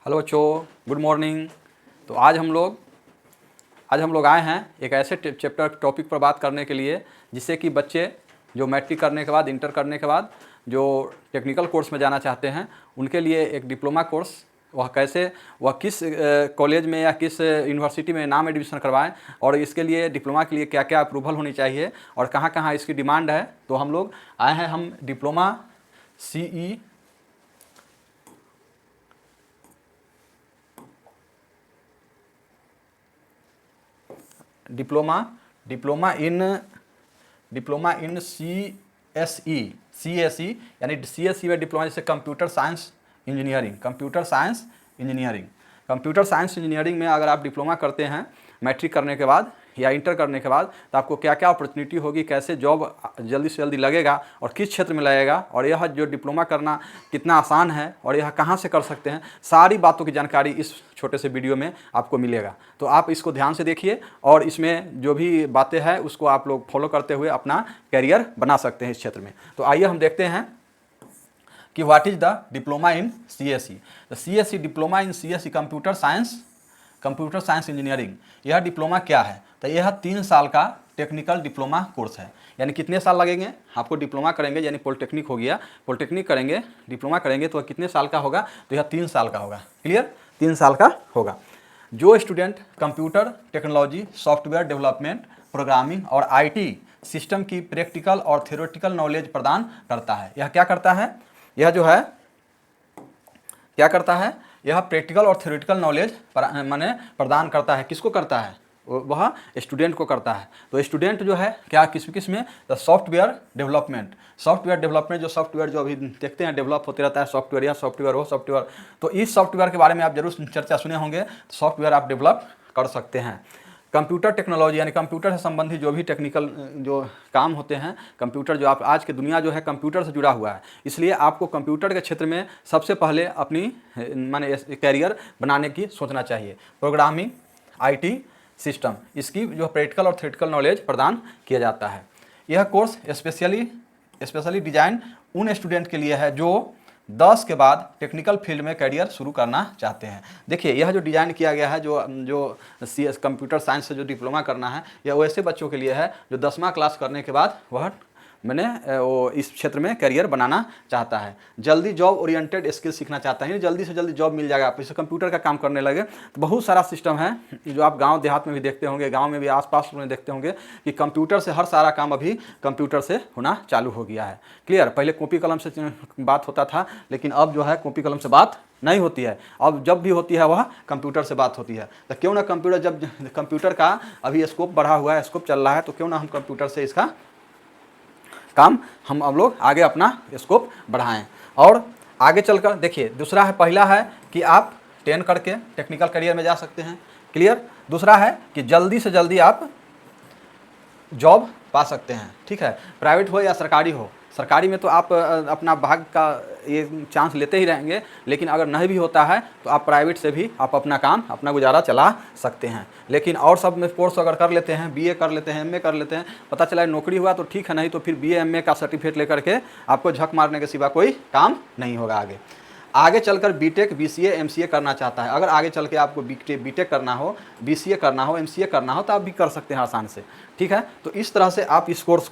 Hello बच्चों, good morning. तो आज हम लोग आए हैं एक ऐसे चैप्टर टॉपिक पर बात करने के लिए जिससे कि बच्चे जो मैट्रिक करने के बाद, इंटर करने के बाद जो टेक्निकल कोर्स में जाना चाहते हैं उनके लिए एक डिप्लोमा कोर्स वह किस कॉलेज में या किस यूनिवर्सिटी में नाम एडमिशन करवाएं और इसके लिए डिप्लोमा के लिए क्या क्या अप्रूवल होनी चाहिए और कहाँ कहाँ इसकी डिमांड है। तो हम लोग आए हैं, हम diploma CE diploma in CSE यानी CSE में डिप्लोमा जैसे कंप्यूटर साइंस इंजीनियरिंग में अगर आप डिप्लोमा करते हैं मैट्रिक करने के बाद या इंटर करने के बाद तो आपको क्या क्या अपॉर्चुनिटी होगी, कैसे जॉब जल्दी से जल्दी लगेगा और किस क्षेत्र में लगेगा और यह जो डिप्लोमा करना कितना आसान है और यह कहाँ से कर सकते हैं, सारी बातों की जानकारी इस छोटे से वीडियो में आपको मिलेगा। तो आप इसको ध्यान से देखिए और इसमें जो भी बातें हैं उसको आप लोग फॉलो करते हुए अपना करियर बना सकते हैं इस क्षेत्र में। तो आइए हम देखते हैं कि what is the diploma in CSE। The CSE diploma in CSE computer science engineering, यह डिप्लोमा क्या है? तो यह 3 साल का टेक्निकल डिप्लोमा कोर्स है। यानी कितने साल लगेंगे आपको डिप्लोमा करेंगे, यानी पॉलिटेक्निक हो गया, पॉलिटेक्निक करेंगे, डिप्लोमा करेंगे तो कितने साल का होगा? तो यह 3 साल का होगा। क्लियर? 3 साल का होगा। जो student computer technology, software development, programming और IT सिस्टम की प्रैक्टिकल और थ्योरेटिकल नॉलेज प्रदान करता है। यह क्या करता है? यह जो है क्या करता है? यह प्रैक्टिकल और थ्योरेटिकल नॉलेज माने प्रदान करता है। किसको करता है? वह स्टूडेंट को करता है। तो स्टूडेंट जो है क्या किस में? द सॉफ्टवेयर डेवलपमेंट जो सॉफ्टवेयर जो अभी देखते हैं डेवलप होते रहता है, सॉफ्टवेयर या सॉफ्टवेयर हो सॉफ्टवेयर, तो इस सॉफ्टवेयर के बारे में आप जरूर चर्चा सुने होंगे। सॉफ्टवेयर आप डेवलप कर सकते हैं। कंप्यूटर टेक्नोलॉजी यानी कंप्यूटर से संबंधित जो भी टेक्निकल जो काम होते हैं, कंप्यूटर जो आप आज की दुनिया जो है कंप्यूटर से जुड़ा हुआ है, इसलिए आपको कंप्यूटर के क्षेत्र में सबसे पहले अपनी माने कैरियर बनाने की सोचना चाहिए। प्रोग्रामिंग, IT सिस्टम, इसकी जो प्रैक्टिकल और थ्योरेटिकल नॉलेज प्रदान किया जाता है। यह कोर्स स्पेशली डिजाइन उन स्टूडेंट के लिए है जो 10 के बाद टेक्निकल फील्ड में करियर शुरू करना चाहते हैं। देखिए यह जो डिज़ाइन किया गया है, जो CS कंप्यूटर साइंस से जो डिप्लोमा करना है, यह वैसे बच्चों के लिए है जो 10वां क्लास करने के बाद वह वो इस क्षेत्र में करियर बनाना चाहता है, जल्दी जॉब ओरिएंटेड स्किल सीखना चाहता है, जल्दी से जल्दी जॉब मिल जाएगा। आप इसे कंप्यूटर का काम करने लगे तो बहुत सारा सिस्टम है जो आप गांव देहात में भी देखते होंगे, गांव में भी आसपास में देखते होंगे कि कंप्यूटर से हर सारा काम अभी कंप्यूटर से होना चालू हो गया है। क्लियर? पहले कॉपी कलम से बात होता था, लेकिन अब जो है कॉपी कलम से बात नहीं होती है। अब जब भी होती है वह कंप्यूटर से बात होती है। तो क्यों ना जब कंप्यूटर का अभी स्कोप बढ़ा हुआ है, स्कोप चल रहा है, तो क्यों ना हम कंप्यूटर से इसका काम हम अब लोग आगे अपना स्कोप बढ़ाएं। और आगे चलकर देखिए, दूसरा है, पहला है कि आप 10 करके टेक्निकल करियर में जा सकते हैं। क्लियर? दूसरा है कि जल्दी से जल्दी आप जॉब पा सकते हैं। ठीक है? प्राइवेट हो या सरकारी हो, सरकारी में तो आप अपना भाग का ये चांस लेते ही रहेंगे, लेकिन अगर नहीं भी होता है तो आप प्राइवेट से भी आप अपना काम, अपना गुजारा चला सकते हैं। लेकिन और सब में कोर्स अगर कर लेते हैं, BA कर लेते हैं, MA कर लेते हैं, पता चला नौकरी हुआ तो ठीक है, नहीं तो फिर BA MA का सर्टिफिकेट लेकर के आपको झक मारने के सिवा कोई काम नहीं होगा। आगे चलकर BTech BCA MCA करना चाहता है, अगर आगे चल के आपको BTech करना हो, BCA करना हो, MCA करना हो तो आप भी कर सकते हैं आसान से। ठीक है? तो इस तरह से आप इस कोर्स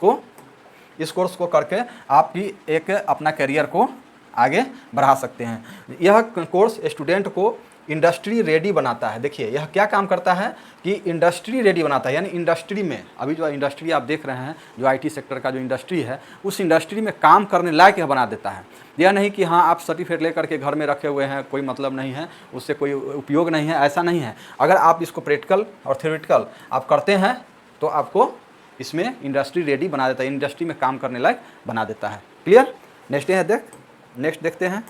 को करके आप भी एक अपना करियर को आगे बढ़ा सकते हैं। यह कोर्स स्टूडेंट को इंडस्ट्री रेडी बनाता है। देखिए यह क्या काम करता है कि इंडस्ट्री रेडी बनाता है, यानी इंडस्ट्री में अभी जो इंडस्ट्री आप देख रहे हैं, जो IT सेक्टर का जो इंडस्ट्री है, उस इंडस्ट्री में काम करने लायक यह बना देता है। यह नहीं कि हाँ आप सर्टिफिकेट लेकर के घर में रखे हुए हैं, कोई मतलब नहीं है, उससे कोई उपयोग नहीं है, ऐसा नहीं है। अगर आप इसको प्रैक्टिकल और थ्योरेटिकल आप करते हैं तो आपको इसमें इंडस्ट्री रेडी बना देता है, इंडस्ट्री में काम करने लायक बना देता है। क्लियर? नेक्स्ट देखते हैं।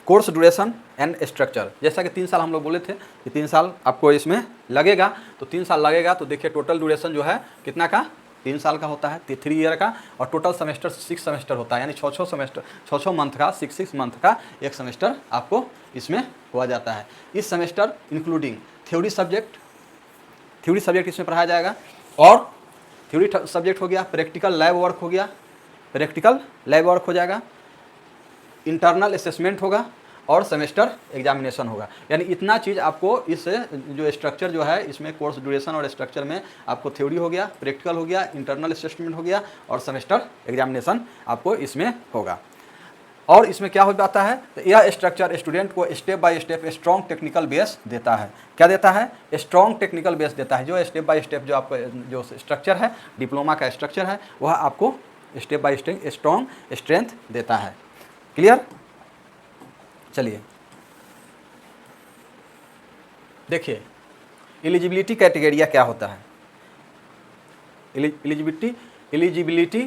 कोर्स ड्यूरेशन एंड स्ट्रक्चर, जैसा कि 3 साल हम लोग बोले थे कि 3 साल आपको इसमें लगेगा, तो 3 साल लगेगा। तो देखिए टोटल ड्यूरेशन जो है कितना का? 3 साल का होता है, 3 ईयर का, और टोटल सेमेस्टर 6 सेमेस्टर होता है, यानी 6 मंथ का, 6 मंथ का एक सेमेस्टर आपको इसमें हुआ जाता है। इस सेमेस्टर इंक्लूडिंग थ्योरी सब्जेक्ट इसमें पढ़ाया जाएगा, और थ्योरी सब्जेक्ट हो गया, प्रैक्टिकल लैब वर्क हो गया, प्रैक्टिकल लैब वर्क हो जाएगा, इंटरनल असेसमेंट होगा और सेमेस्टर एग्जामिनेशन होगा। यानी इतना चीज़ आपको इस जो स्ट्रक्चर जो है इसमें कोर्स ड्यूरेशन और स्ट्रक्चर में आपको थ्योरी हो गया, प्रैक्टिकल हो गया, इंटरनल असेसमेंट हो गया और सेमेस्टर एग्जामिनेशन आपको इसमें होगा। और इसमें क्या हो जाता है, तो यह स्ट्रक्चर स्टूडेंट को step by step strong technical base देता है। क्या देता है? स्ट्रॉन्ग टेक्निकल बेस देता है। जो स्टेप बाय स्टेप जो आपका जो स्ट्रक्चर है, डिप्लोमा का स्ट्रक्चर है, वह आपको step by step strong strength देता है। क्लियर? चलिए देखिए एलिजिबिलिटी क्राइटेरिया क्या होता है। एलिजिबिलिटी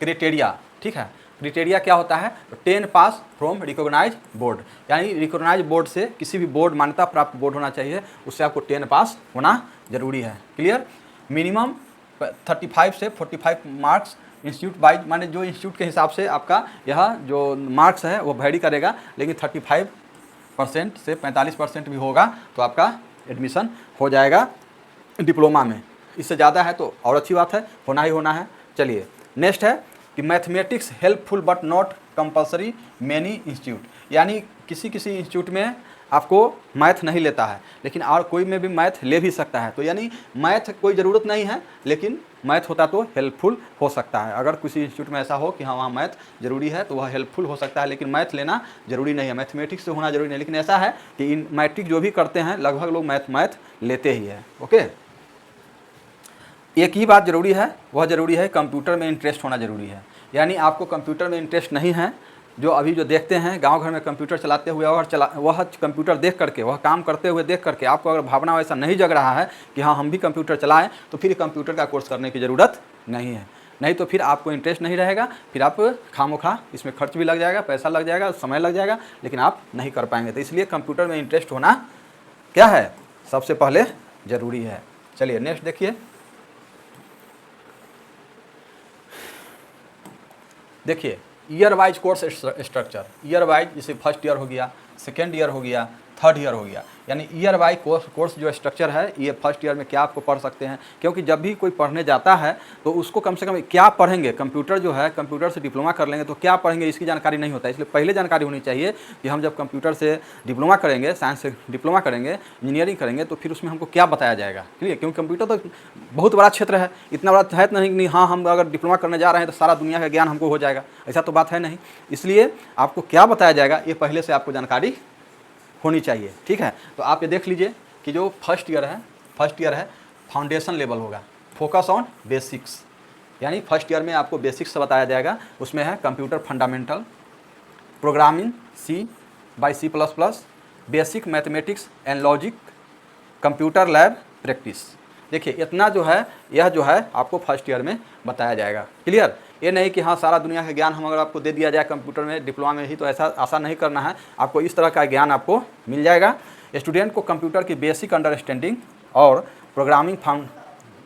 क्राइटेरिया, ठीक है, क्राइटेरिया क्या होता है? 10 पास फ्रॉम रिकॉग्नाइज बोर्ड, यानी रिकॉग्नाइज बोर्ड से, किसी भी बोर्ड मान्यता प्राप्त बोर्ड होना चाहिए, उससे आपको 10 पास होना जरूरी है। क्लियर? मिनिमम 35 से 45 मार्क्स इंस्टीट्यूट वाइज, माने जो इंस्टीट्यूट के हिसाब से आपका यह जो मार्क्स है वो वैरी करेगा, लेकिन 35% से 45% भी होगा तो आपका एडमिशन हो जाएगा डिप्लोमा में। इससे ज़्यादा है तो और अच्छी बात है, होना ही होना है। चलिए नेक्स्ट है कि mathematics helpful but not compulsory many institute, यानी किसी इंस्टीट्यूट में आपको मैथ नहीं लेता है, लेकिन और कोई में भी मैथ ले भी सकता है। तो यानी मैथ कोई ज़रूरत नहीं है, लेकिन मैथ होता तो हेल्पफुल हो सकता है। अगर किसी इंस्टीट्यूट में ऐसा हो कि हाँ वहाँ मैथ जरूरी है तो वह हेल्पफुल हो सकता है, लेकिन मैथ लेना जरूरी नहीं है, मैथमेटिक्स से होना जरूरी नहीं। लेकिन ऐसा है कि इन मैट्रिक जो भी करते हैं लगभग लोग मैथ लेते ही है। ओके, एक ही बात ज़रूरी है, वह ज़रूरी है कंप्यूटर में इंटरेस्ट होना ज़रूरी है। यानी आपको कंप्यूटर में इंटरेस्ट नहीं है, जो अभी जो देखते हैं गांव घर में कंप्यूटर चलाते हुए और वह कंप्यूटर देख करके, वह काम करते हुए देख करके आपको अगर भावना वैसा नहीं जग रहा है कि हाँ हम भी कंप्यूटर चलाएं, तो फिर कंप्यूटर का कोर्स करने की ज़रूरत नहीं है। नहीं तो फिर आपको इंटरेस्ट नहीं रहेगा, फिर आप खामोखा इसमें खर्च भी लग जाएगा, पैसा लग जाएगा, समय लग जाएगा, लेकिन आप नहीं कर पाएंगे। तो इसलिए कंप्यूटर में इंटरेस्ट होना क्या है, सबसे पहले ज़रूरी है। चलिए नेक्स्ट देखिए, देखिए year wise course structure. Year wise जैसे फर्स्ट ईयर हो गया, सेकेंड ईयर हो गया, थर्ड ईयर हो गया, यानी ईयर वाइज कोर्स जो स्ट्रक्चर है, ये फर्स्ट ईयर में क्या आपको पढ़ सकते हैं। क्योंकि जब भी कोई पढ़ने जाता है तो उसको कम से कम क्या पढ़ेंगे, कंप्यूटर जो है, कंप्यूटर से डिप्लोमा कर लेंगे तो क्या पढ़ेंगे इसकी जानकारी नहीं होता है। इसलिए पहले जानकारी होनी चाहिए कि हम जब कंप्यूटर से डिप्लोमा करेंगे, साइंस से डिप्लोमा करेंगे, इंजीनियरिंग करेंगे, तो फिर उसमें हमको क्या बताया जाएगा। ठीक है, क्योंकि कंप्यूटर तो बहुत बड़ा क्षेत्र है, इतना बड़ा है नहीं कि हाँ हम अगर डिप्लोमा करने जा रहे हैं तो सारा दुनिया का ज्ञान हमको हो जाएगा, ऐसा तो बात है नहीं। इसलिए आपको क्या बताया जाएगा ये पहले से आपको जानकारी होनी चाहिए। ठीक है, तो आप ये देख लीजिए कि जो फर्स्ट ईयर है फाउंडेशन लेवल होगा, फोकस ऑन बेसिक्स, यानी फर्स्ट ईयर में आपको बेसिक्स बताया जाएगा। उसमें है computer fundamental, programming C/C++, basic mathematics and logic, computer lab practice. देखिए इतना जो है, यह जो है आपको फर्स्ट ईयर में बताया जाएगा। क्लियर? ये नहीं कि हाँ सारा दुनिया का ज्ञान हम अगर आपको दे दिया जाए कंप्यूटर में डिप्लोमा में ही, तो ऐसा आशा नहीं करना है। आपको इस तरह का ज्ञान आपको मिल जाएगा। स्टूडेंट को कंप्यूटर की बेसिक अंडरस्टैंडिंग और प्रोग्रामिंग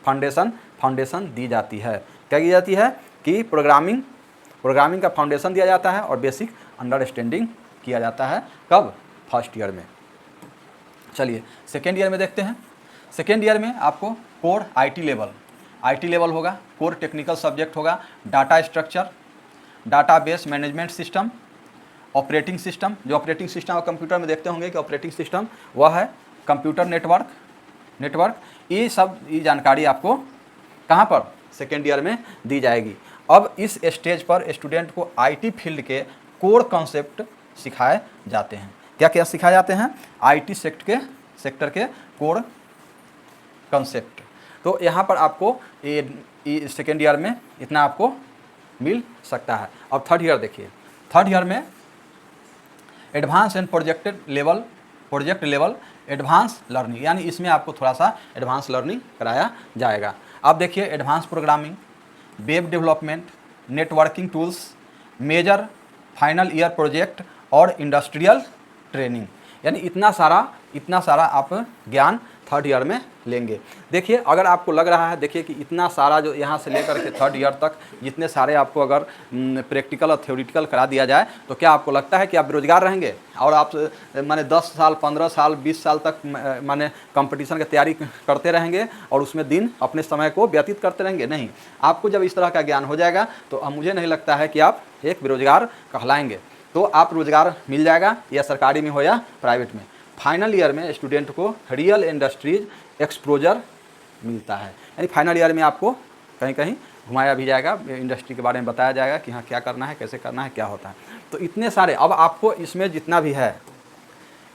फाउंडेशन दी जाती है। क्या की जाती है कि प्रोग्रामिंग का फाउंडेशन दिया जाता है और बेसिक अंडरस्टैंडिंग किया जाता है। कब? फर्स्ट ईयर में। चलिए सेकेंड ईयर में देखते हैं। सेकेंड ईयर में आपको कोर IT लेवल होगा, कोर टेक्निकल सब्जेक्ट होगा, data structure, database management system, operating system. जो ऑपरेटिंग सिस्टम आप कंप्यूटर में देखते होंगे कि ऑपरेटिंग सिस्टम वह है कंप्यूटर नेटवर्क। ये सब ये जानकारी आपको कहाँ पर? सेकेंड ईयर में दी जाएगी। अब इस स्टेज पर स्टूडेंट को IT फील्ड के कोर कॉन्सेप्ट सिखाए जाते हैं। क्या क्या सिखाए जाते हैं? IT सेक्टर के कोर कॉन्सेप्ट। तो यहाँ पर आपको ये सेकेंड ईयर में इतना आपको मिल सकता है। अब थर्ड ईयर देखिए, थर्ड ईयर में advance and project level advance learning, यानी इसमें आपको थोड़ा सा एडवांस लर्निंग कराया जाएगा। अब देखिए advance programming, web development, networking tools, major final year project और इंडस्ट्रियल ट्रेनिंग, यानी इतना सारा आप ज्ञान थर्ड ईयर में लेंगे। देखिए अगर आपको लग रहा है, देखिए कि इतना सारा जो यहाँ से लेकर के थर्ड ईयर तक जितने सारे आपको अगर प्रैक्टिकल और थ्योरेटिकल करा दिया जाए तो क्या आपको लगता है कि आप बेरोजगार रहेंगे और आप माने 10 साल 15 साल 20 साल तक माने कंपटीशन की तैयारी करते रहेंगे और उसमें दिन अपने समय को व्यतीत करते रहेंगे? नहीं, आपको जब इस तरह का ज्ञान हो जाएगा तो मुझे नहीं लगता है कि आप एक बेरोजगार कहलाएंगे। तो आप रोजगार मिल जाएगा, या सरकारी में हो या प्राइवेट में। फाइनल ईयर में स्टूडेंट को रियल इंडस्ट्रीज एक्सपोजर मिलता है, यानी फाइनल ईयर में आपको कहीं कहीं घुमाया भी जाएगा, इंडस्ट्री के बारे में बताया जाएगा कि हाँ क्या करना है, कैसे करना है, क्या होता है। तो इतने सारे, अब आपको इसमें जितना भी है,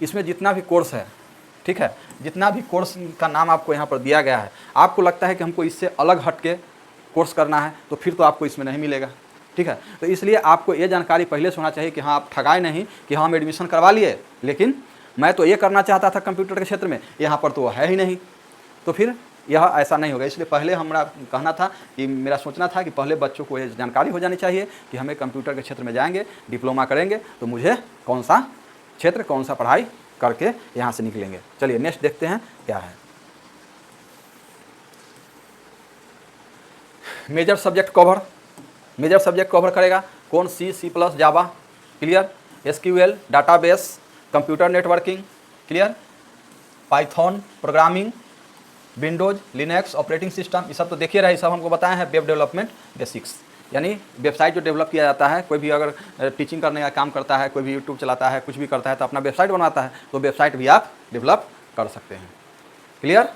इसमें जितना भी कोर्स है, ठीक है, जितना भी कोर्स का नाम आपको यहाँ पर दिया गया है, आपको लगता है कि हमको इससे अलग हट के कोर्स करना है तो फिर तो आपको इसमें नहीं मिलेगा, ठीक है। तो इसलिए आपको ये जानकारी पहले से होना चाहिए कि हाँ आप ठगाए नहीं कि हाँ हम एडमिशन करवा लिए, लेकिन मैं तो ये करना चाहता था कंप्यूटर के क्षेत्र में, यहाँ पर तो है ही नहीं, तो फिर यह ऐसा नहीं होगा। इसलिए पहले हमारा कहना था कि मेरा सोचना था कि पहले बच्चों को ये जानकारी हो जानी चाहिए कि हमें कंप्यूटर के क्षेत्र में जाएंगे, डिप्लोमा करेंगे तो मुझे कौन सा क्षेत्र, कौन सा पढ़ाई करके यहाँ से निकलेंगे। चलिए नेक्स्ट देखते हैं क्या है। Major subject cover, major subject cover करेगा कौन? C plus Java, clear, SQL database, computer networking, clear, Python programming, Windows Linux operating system, ये सब तो देखिए रहे, सब हमको बताया है। वेब डेवलपमेंट बेसिक्स, यानी वेबसाइट जो डेवलप किया जाता है, कोई भी अगर टीचिंग करने का काम करता है, कोई भी यूट्यूब चलाता है, कुछ भी करता है तो अपना वेबसाइट बनाता है, तो वेबसाइट भी आप डेवलप कर सकते हैं, क्लियर।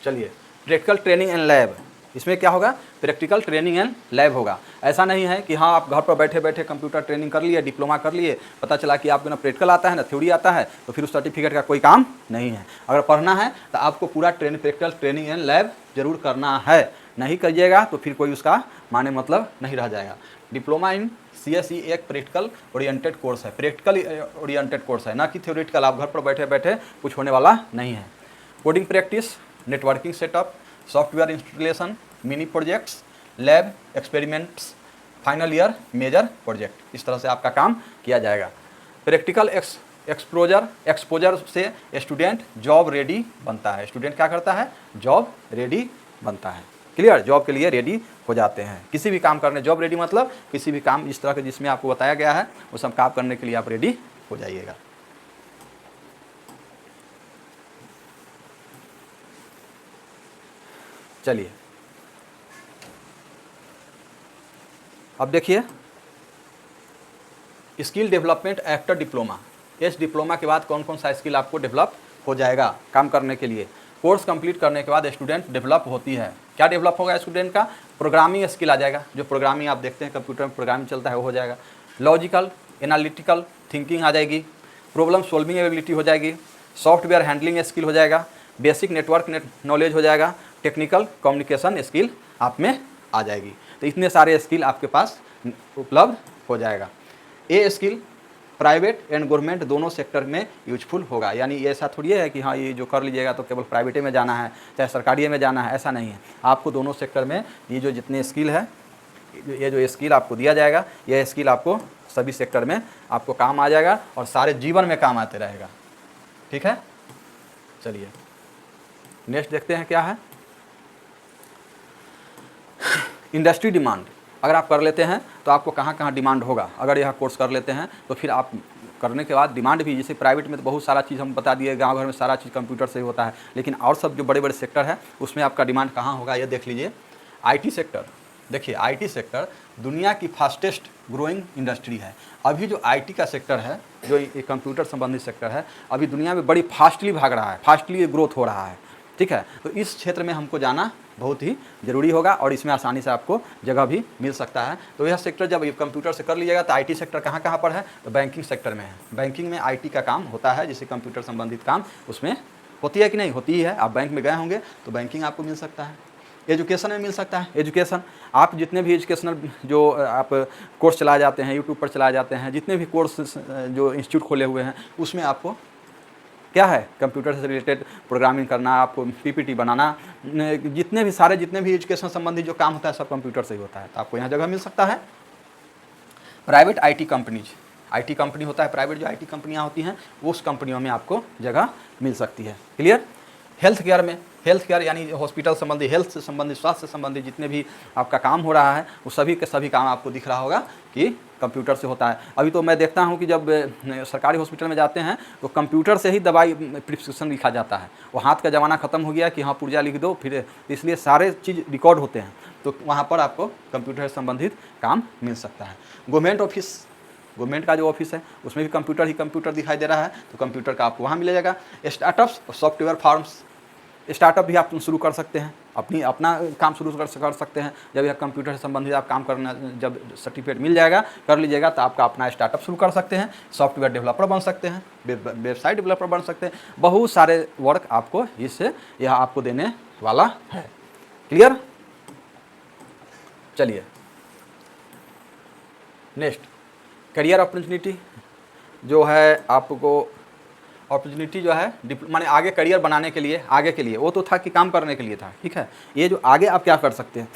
चलिए प्रैक्टिकल ट्रेनिंग एंड लैब, इसमें क्या होगा? प्रैक्टिकल ट्रेनिंग एंड लैब होगा। ऐसा नहीं है कि हाँ आप घर पर बैठे बैठे कंप्यूटर ट्रेनिंग कर लिए, डिप्लोमा कर लिए, पता चला कि आपको ना प्रैक्टिकल आता है ना थ्योरी आता है, तो फिर उस सर्टिफिकेट का कोई काम नहीं है। अगर पढ़ना है तो आपको पूरा प्रैक्टिकल ट्रेनिंग एंड लैब जरूर करना है, नहीं करिएगा तो फिर कोई उसका माने मतलब नहीं रह जाएगा। डिप्लोमा इन CSE एक प्रैक्टिकल ओरिएंटेड कोर्स है, प्रैक्टिकल ओरिएंटेड कोर्स है, ना कि थ्योरेटिकल। आप घर पर बैठे बैठे कुछ होने वाला नहीं है। Coding practice, networking setup, software installation, mini projects, lab experiments, final year major project, इस तरह से आपका काम किया जाएगा। प्रैक्टिकल एक्सपोजर से स्टूडेंट जॉब रेडी बनता है। स्टूडेंट क्या करता है? जॉब रेडी बनता है, क्लियर, जॉब के लिए रेडी हो जाते हैं। किसी भी काम करने, जॉब रेडी मतलब किसी भी काम इस तरह के जिसमें आपको बताया गया है वो सब काम करने के लिए आप रेडी हो जाइएगा। चलिए अब देखिए स्किल डेवलपमेंट आफ्टर डिप्लोमा। इस डिप्लोमा के बाद कौन कौन सा स्किल आपको डेवलप हो जाएगा काम करने के लिए? कोर्स कंप्लीट करने के बाद स्टूडेंट डेवलप होती है। क्या डेवलप होगा स्टूडेंट का? प्रोग्रामिंग स्किल आ जाएगा, जो प्रोग्रामिंग आप देखते हैं कंप्यूटर में प्रोग्रामिंग चलता है वो हो जाएगा। लॉजिकल एनालिटिकल थिंकिंग आ जाएगी, प्रॉब्लम सॉल्विंग एबिलिटी हो जाएगी, सॉफ्टवेयर हैंडलिंग स्किल हो जाएगा, बेसिक नेटवर्क नॉलेज हो जाएगा, टेक्निकल कम्युनिकेशन स्किल आप में आ जाएगी। तो इतने सारे स्किल आपके पास उपलब्ध हो जाएगा। ये स्किल प्राइवेट एंड गवर्नमेंट दोनों सेक्टर में यूजफुल होगा। यानी ये ऐसा थोड़ी है कि हाँ ये जो कर लीजिएगा तो केवल प्राइवेटे में जाना है चाहे सरकारी में जाना है, ऐसा नहीं है। आपको दोनों सेक्टर में ये जो जितने स्किल है, ये जो स्किल आपको दिया जाएगा, ये स्किल आपको सभी सेक्टर में आपको काम आ जाएगा और सारे जीवन में काम आते रहेगा, ठीक है। चलिए नेक्स्ट देखते हैं क्या है। इंडस्ट्री डिमांड, अगर आप कर लेते हैं तो आपको कहाँ कहाँ डिमांड होगा। अगर यह कोर्स कर लेते हैं तो फिर आप करने के बाद डिमांड भी, जैसे प्राइवेट में तो बहुत सारा चीज़ हम बता दिए, गांव घर में सारा चीज़ कंप्यूटर से ही होता है, लेकिन और सब जो बड़े बड़े सेक्टर है उसमें आपका डिमांड कहाँ होगा ये देख लीजिए। IT सेक्टर, देखिए IT सेक्टर दुनिया की फास्टेस्ट ग्रोइंग इंडस्ट्री है। अभी जो IT का सेक्टर है, जो ये कंप्यूटर संबंधित सेक्टर है, अभी दुनिया में बड़ी फास्टली भाग रहा है, फास्टली ग्रोथ हो रहा है, ठीक है। तो इस क्षेत्र में हमको जाना बहुत ही ज़रूरी होगा और इसमें आसानी से आपको जगह भी मिल सकता है। तो यह सेक्टर जब कंप्यूटर से कर लीजिएगा तो IT सेक्टर कहाँ कहाँ पर है? तो बैंकिंग सेक्टर में है। बैंकिंग में IT का काम होता है, जिससे कंप्यूटर संबंधित काम उसमें होती है कि नहीं? होती ही है। आप बैंक में गए होंगे तो बैंकिंग आपको मिल सकता है। एजुकेशन में मिल सकता है। एजुकेशन, आप जितने भी एजुकेशनल जो आप कोर्स चलाए जाते हैं, यूट्यूब पर चलाए जाते हैं, जितने भी कोर्स जो इंस्टीट्यूट खोले हुए हैं, उसमें आपको क्या है? कंप्यूटर से रिलेटेड प्रोग्रामिंग करना, आपको PPT बनाना, जितने भी एजुकेशन संबंधी जो काम होता है सब कंप्यूटर से ही होता है। तो आपको यहाँ जगह मिल सकता है। Private IT companies IT company होता है प्राइवेट, जो IT कंपनियाँ होती हैं उस कंपनियों में आपको जगह मिल सकती है। क्लियर। हेल्थ केयर में, हेल्थ केयर यानी हॉस्पिटल संबंधी, हेल्थ से संबंधित, स्वास्थ्य से संबंधित जितने भी आपका काम हो रहा है वो सभी के सभी काम आपको दिख रहा होगा कि कंप्यूटर से होता है। अभी तो मैं देखता हूँ कि जब सरकारी हॉस्पिटल में जाते हैं तो कंप्यूटर से ही दवाई प्रिस्क्रिप्शन लिखा जाता है। वो हाथ का ज़माना ख़त्म हो गया कि हाँ पुर्जा लिख दो, फिर इसलिए सारे चीज़ रिकॉर्ड होते हैं, तो वहाँ पर आपको कंप्यूटर से संबंधित काम मिल सकता है। गवर्नमेंट ऑफिस, गवर्नमेंट का जो ऑफिस है उसमें भी कंप्यूटर ही कंप्यूटर दिखाई दे रहा है, तो कंप्यूटर का आपको वहाँ मिल जाएगा। स्टार्टअप्स और सॉफ्टवेयर फार्म्स, स्टार्टअप भी आप शुरू कर सकते हैं, अपना काम शुरू कर सकते हैं। जब यह कंप्यूटर से संबंधित आप काम करना, जब सर्टिफिकेट मिल जाएगा, कर लीजिएगा, तो आपका अपना स्टार्टअप शुरू कर सकते हैं, सॉफ्टवेयर डेवलपर बन सकते हैं, वेबसाइट डेवलपर बन सकते हैं। बहुत सारे वर्क आपको इससे यह आपको देने वाला है। क्लियर। चलिए नेक्स्ट, करियर अपॉर्चुनिटी जो है आपको, अपॉर्चुनिटी जो है माने आगे करियर बनाने के लिए, आगे के लिए, वो तो था कि काम करने के लिए था, ठीक है। ये जो आगे आप क्या कर सकते हैं,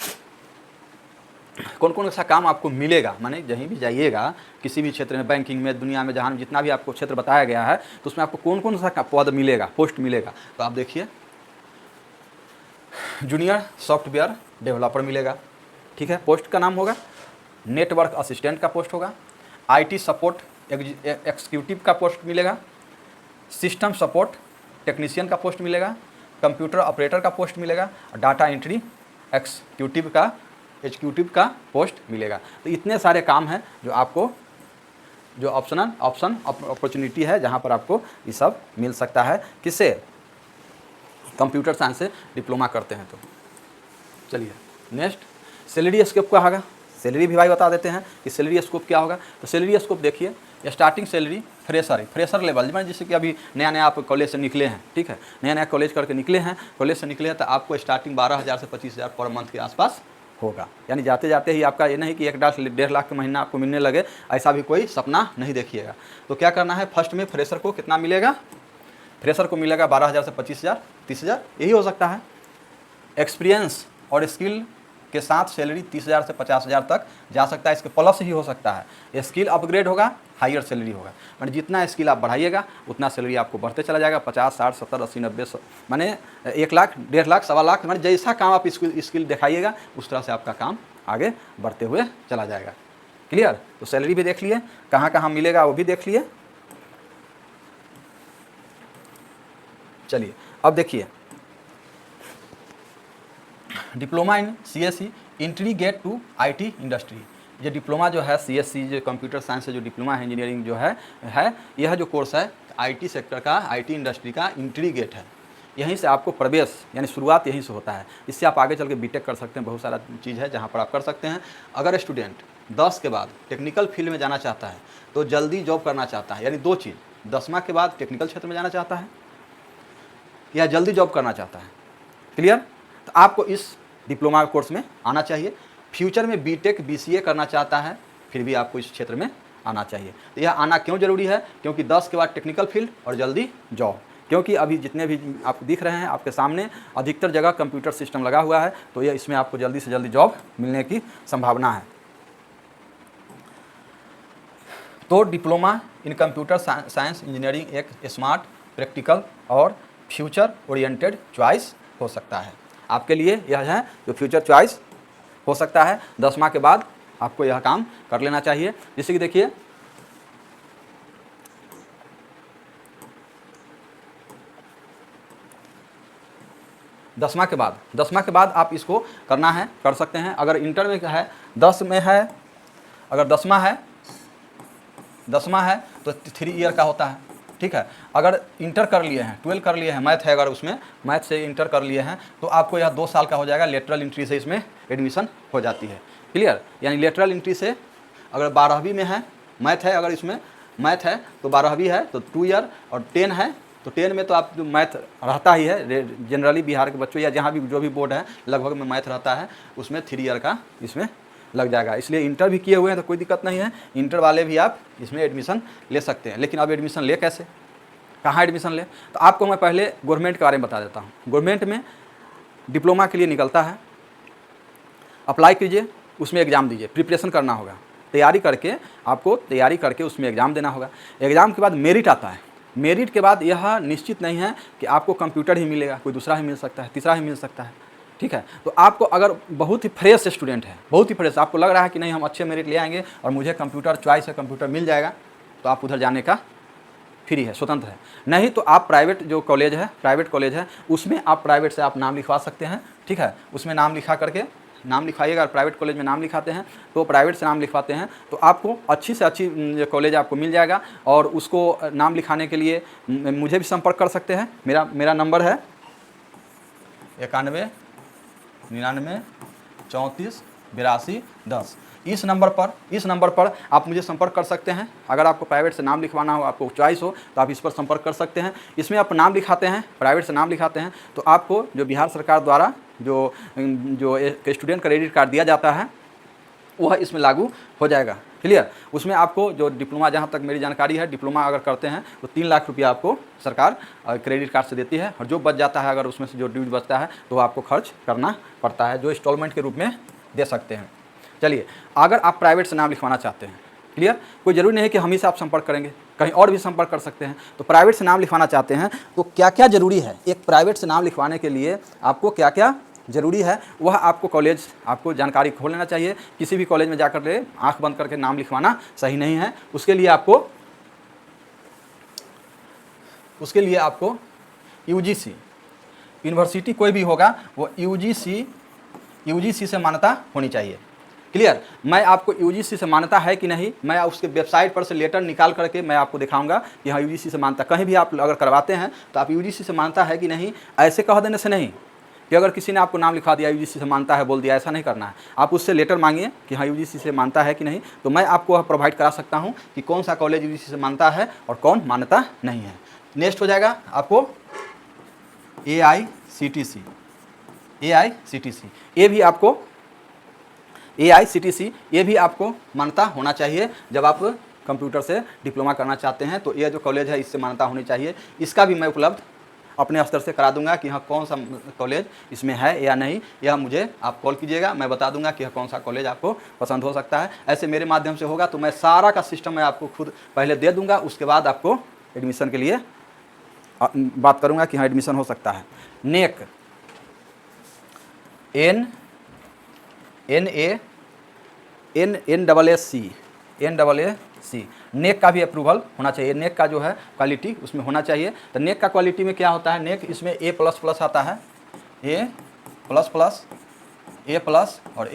कौन कौन सा काम आपको मिलेगा, माने कहीं भी जाइएगा किसी भी क्षेत्र में, बैंकिंग में, दुनिया में, जहाँ जितना भी आपको क्षेत्र बताया गया है, तो उसमें आपको कौन कौन सा पद मिलेगा, पोस्ट मिलेगा। तो आप देखिए, जूनियर सॉफ्टवेयर डेवलपर मिलेगा, ठीक है, पोस्ट का नाम होगा। नेटवर्क असिस्टेंट का पोस्ट होगा। IT सपोर्ट एक्जीक्यूटिव का पोस्ट मिलेगा। सिस्टम सपोर्ट टेक्नीशियन का पोस्ट मिलेगा। कंप्यूटर ऑपरेटर का पोस्ट मिलेगा। डाटा एंट्री एग्जीक्यूटिव का पोस्ट मिलेगा। तो इतने सारे काम हैं जो आपको, जो ऑप्शन अपॉर्चुनिटी है, जहाँ पर आपको ये सब मिल सकता है। किससे? कंप्यूटर साइंस से डिप्लोमा करते हैं तो। चलिए नेक्स्ट, सैलरी स्कोप क्या होगा। सैलरी भी भाई बता देते हैं कि सैलरी स्कोप क्या होगा। तो सैलरी स्कोप देखिए, स्टार्टिंग सैलरी फ्रेशर लेवल, मैंने जैसे कि अभी नया नया आप कॉलेज से निकले हैं, ठीक है, नया नया कॉलेज करके निकले हैं, कॉलेज से निकले हैं, तो आपको स्टार्टिंग 12,000 से 25,000 पर मंथ के आसपास होगा। यानी जाते जाते ही आपका ये नहीं कि 1 लाख का महीना आपको मिलने लगे, ऐसा भी कोई सपना नहीं देखिएगा। तो क्या करना है, फर्स्ट में फ्रेशर को कितना मिलेगा, फ्रेशर को मिलेगा 12,000 से 25,000, 30,000, यही हो सकता है। एक्सपीरियंस और स्किल के साथ सैलरी 30,000 से 50,000 तक जा सकता है, इसके प्लस ही हो सकता है। स्किल अपग्रेड होगा, हायर सैलरी होगा, मैंने जितना स्किल आप बढ़ाइएगा उतना सैलरी आपको बढ़ते चला जाएगा। 50, 60, 70, 80, 90, माने 1 लाख, 1.5 लाख, 1.25 लाख, मैंने जैसा काम आप स्किल दिखाइएगा उस तरह से आपका काम आगे बढ़ते हुए चला जाएगा। क्लियर। तो सैलरी भी देख लिए, कहाँ कहाँ मिलेगा वो भी देख लिए। चलिए अब देखिए, diploma in CSE entry gate to IT industry. ये डिप्लोमा जो है CSE, जो कंप्यूटर साइंस से जो डिप्लोमा है, इंजीनियरिंग जो है यह जो कोर्स है IT सेक्टर का, IT इंडस्ट्री का एंट्री गेट है। यहीं से आपको प्रवेश, यानी शुरुआत यहीं से होता है। इससे आप आगे चल के बीटेक कर सकते हैं, बहुत सारा चीज़ है जहाँ पर आप कर सकते हैं। अगर स्टूडेंट 10 के बाद टेक्निकल फील्ड में जाना चाहता है, तो जल्दी जॉब करना चाहता है, यानी 2 चीज़, 10वां के बाद टेक्निकल क्षेत्र में जाना चाहता है या जल्दी जॉब करना चाहता है, क्लियर, तो आपको इस डिप्लोमा कोर्स में आना चाहिए। फ्यूचर में बीटेक BCA करना चाहता है, फिर भी आपको इस क्षेत्र में आना चाहिए। तो यह आना क्यों ज़रूरी है, क्योंकि 10 के बाद टेक्निकल फील्ड और जल्दी जॉब, क्योंकि अभी जितने भी आपको दिख रहे हैं आपके सामने, अधिकतर जगह कंप्यूटर सिस्टम लगा हुआ है, तो यह इसमें आपको जल्दी से जल्दी जॉब मिलने की संभावना है। तो diploma in computer science engineering एक स्मार्ट, प्रैक्टिकल और फ्यूचर ओरिएंटेड चॉइस हो सकता है आपके लिए। यह है जो फ्यूचर चॉइस हो सकता है। 10वां के बाद आपको यह काम कर लेना चाहिए। जैसे कि देखिए, दसवां के बाद आप इसको करना है, कर सकते हैं। अगर इंटर में है, 10 में है, अगर 10वां है तो 3 ईयर का होता है, ठीक है। अगर इंटर कर लिए हैं, 12 कर लिए हैं, मैथ है, अगर उसमें मैथ से इंटर कर लिए हैं, तो आपको यह 2 साल का हो जाएगा। लेटरल एंट्री से इसमें एडमिशन हो जाती है, क्लियर। यानी लेटरल एंट्री से अगर 12वीं में है, मैथ है, अगर इसमें मैथ है तो 12वीं है तो 2 ईयर, और 10 है तो 10 में तो आप जो मैथ रहता ही है, जनरली बिहार के बच्चों या जहाँ भी जो भी बोर्ड है लगभग में मैथ रहता है, उसमें 3 ईयर का इसमें लग जाएगा। इसलिए इंटर भी किए हुए हैं तो कोई दिक्कत नहीं है, इंटर वाले भी आप इसमें एडमिशन ले सकते हैं। लेकिन अब एडमिशन ले कैसे, कहाँ एडमिशन ले, तो आपको मैं पहले गवर्नमेंट के बारे में बता देता हूँ। गवर्नमेंट में डिप्लोमा के लिए निकलता है, अप्लाई कीजिए, उसमें एग्ज़ाम दीजिए, प्रिपरेशन करना होगा, तैयारी करके उसमें एग्ज़ाम देना होगा। एग्ज़ाम के बाद मेरिट आता है। मेरिट के बाद यह निश्चित नहीं है कि आपको कंप्यूटर ही मिलेगा, कोई दूसरा ही मिल सकता है, तीसरा ही मिल सकता है, ठीक है। तो आपको अगर बहुत ही फ्रेश स्टूडेंट है, बहुत ही फ्रेश, आपको लग रहा है कि नहीं हम अच्छे मेरिट ले आएंगे और मुझे कंप्यूटर चॉइस है, कंप्यूटर मिल जाएगा, तो आप उधर जाने का फ्री है, स्वतंत्र है। नहीं तो आप प्राइवेट जो कॉलेज है, प्राइवेट कॉलेज है, उसमें आप प्राइवेट से आप नाम लिखवा सकते हैं, ठीक है। उसमें नाम लिखा करके नाम लिखवाइएगा। और प्राइवेट कॉलेज में नाम लिखाते हैं तो प्राइवेट से नाम लिखवाते हैं तो आपको अच्छी से अच्छी कॉलेज आपको मिल जाएगा। और उसको नाम लिखाने के लिए मुझे भी संपर्क कर सकते हैं। मेरा नंबर है 91 99 34 82 10। इस नंबर पर आप मुझे संपर्क कर सकते हैं। अगर आपको प्राइवेट से नाम लिखवाना हो, आपको चॉइस हो, तो आप इस पर संपर्क कर सकते हैं। इसमें आप नाम लिखाते हैं, प्राइवेट से नाम लिखाते हैं तो आपको जो बिहार सरकार द्वारा जो स्टूडेंट क्रेडिट कार्ड दिया जाता है वह इसमें लागू हो जाएगा। क्लियर। उसमें आपको जो डिप्लोमा, जहाँ तक मेरी जानकारी है, डिप्लोमा अगर करते हैं तो 3 लाख रुपया आपको सरकार क्रेडिट कार्ड से देती है। और जो बच जाता है, अगर उसमें से जो ड्यूज बचता है तो आपको खर्च करना पड़ता है, जो इंस्टॉलमेंट के रूप में दे सकते हैं। चलिए, अगर आप प्राइवेट से नाम लिखवाना चाहते हैं, क्लियर, कोई ज़रूरी नहीं है कि हम ही से आप संपर्क करेंगे, कहीं और भी संपर्क कर सकते हैं। तो प्राइवेट से नाम लिखवाना चाहते हैं तो क्या क्या ज़रूरी है, एक प्राइवेट से नाम लिखवाने के लिए आपको क्या क्या ज़रूरी है, वह आपको कॉलेज आपको जानकारी खोल लेना चाहिए। किसी भी कॉलेज में जाकर के आंख बंद करके नाम लिखवाना सही नहीं है। उसके लिए आपको UGC, यूनिवर्सिटी कोई भी होगा वो UGC से मान्यता होनी चाहिए। क्लियर। मैं आपको UGC से मान्यता है कि नहीं, मैं उसके वेबसाइट पर से लेटर निकाल करके मैं आपको दिखाऊंगा कि हाँ UGC से मान्यता। कहीं भी आप अगर करवाते हैं तो आप UGC से मान्यता है कि नहीं, ऐसे कह देने से नहीं कि अगर किसी ने आपको नाम लिखवा दिया UGC से मानता है बोल दिया, ऐसा नहीं करना है। आप उससे लेटर मांगिए कि हाँ UGC से मानता है कि नहीं, तो मैं आपको प्रोवाइड करा सकता हूँ कि कौन सा कॉलेज UGC से मानता है और कौन मान्यता नहीं है। नेक्स्ट हो जाएगा आपको AICTC, ये भी आपको मान्यता होना चाहिए। जब आप कंप्यूटर से डिप्लोमा करना चाहते हैं तो ये जो कॉलेज है इससे मान्यता होनी चाहिए। इसका भी मैं उपलब्ध अपने स्तर से करा दूंगा कि हाँ कौन सा कॉलेज इसमें है या नहीं, यह मुझे आप कॉल कीजिएगा, मैं बता दूंगा कि कौन सा कॉलेज आपको पसंद हो सकता है। ऐसे मेरे माध्यम से होगा तो मैं सारा का सिस्टम मैं आपको खुद पहले दे दूंगा, उसके बाद आपको एडमिशन के लिए बात करूंगा कि हाँ एडमिशन हो सकता है। नेक, NAAC, नेक का भी अप्रूवल होना चाहिए। नेक का जो है क्वालिटी उसमें होना चाहिए। तो नेक का क्वालिटी में क्या होता है, नेक इसमें A++ आता है, A++, A+ और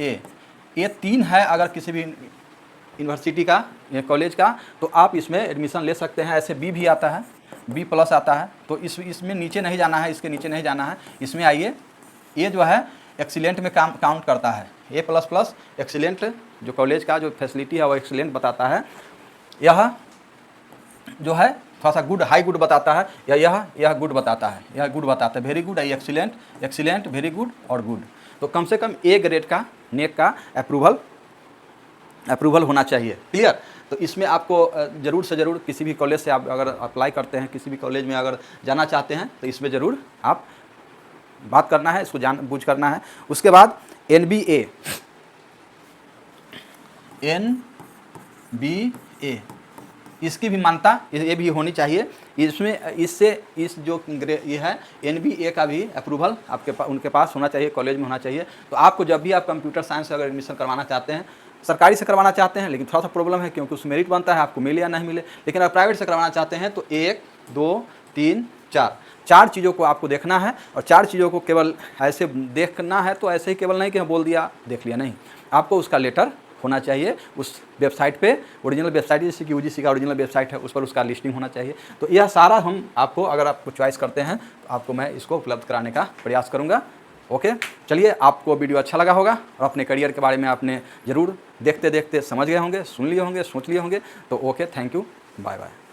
ये 3 है। अगर किसी भी यूनिवर्सिटी का या कॉलेज का तो आप इसमें एडमिशन ले सकते हैं। ऐसे B भी आता है, B+ आता है। तो इसमें नीचे नहीं जाना है, इसके नीचे नहीं जाना है, इसमें आइए। ये जो है एक्सीलेंट में काउंट करता है। A++ एक्सीलेंट जो कॉलेज का जो फैसिलिटी है वो एक्सीलेंट बताता है। यह जो है थोड़ा सा गुड, हाई गुड बताता है, या यह गुड बताता है, यह गुड बताता है, very good, excellent, very good और गुड। तो कम से कम A ग्रेड का नेक का अप्रूवल होना चाहिए। क्लियर। तो इसमें आपको ज़रूर से ज़रूर किसी भी कॉलेज से आप अगर अप्लाई करते हैं, किसी भी कॉलेज में अगर जाना चाहते हैं तो इसमें ज़रूर आप बात करना है, इसको जान बूझ करना है। उसके बाद NBA, इसकी भी मान्यता ये भी होनी चाहिए। इसमें ये है NBA का भी अप्रूवल उनके पास होना चाहिए, कॉलेज में होना चाहिए। तो आपको जब भी आप कंप्यूटर साइंस से अगर एडमिशन करवाना चाहते हैं, सरकारी से करवाना चाहते हैं, लेकिन थोड़ा सा प्रॉब्लम है क्योंकि उसमें मेरिट बनता है, आपको मिले या नहीं मिले। लेकिन अगर प्राइवेट से करवाना चाहते हैं तो 1 2 3 4 चीज़ों को आपको देखना है। और 4 चीज़ों को केवल ऐसे देखना है तो ऐसे ही केवल नहीं कि हम बोल दिया देख लिया, नहीं, आपको उसका लेटर होना चाहिए उस वेबसाइट पे, ओरिजिनल वेबसाइट जैसे कि UGC का ओरिजिनल वेबसाइट है उस पर उसका लिस्टिंग होना चाहिए। तो यह सारा हम आपको, अगर आपको चॉइस करते हैं तो आपको मैं इसको उपलब्ध कराने का प्रयास करूँगा। ओके, चलिए, आपको वीडियो अच्छा लगा होगा और अपने करियर के बारे में आपने ज़रूर देखते देखते समझ गए होंगे, सुन लिए होंगे, सोच लिए होंगे। तो okay, thank you, bye bye.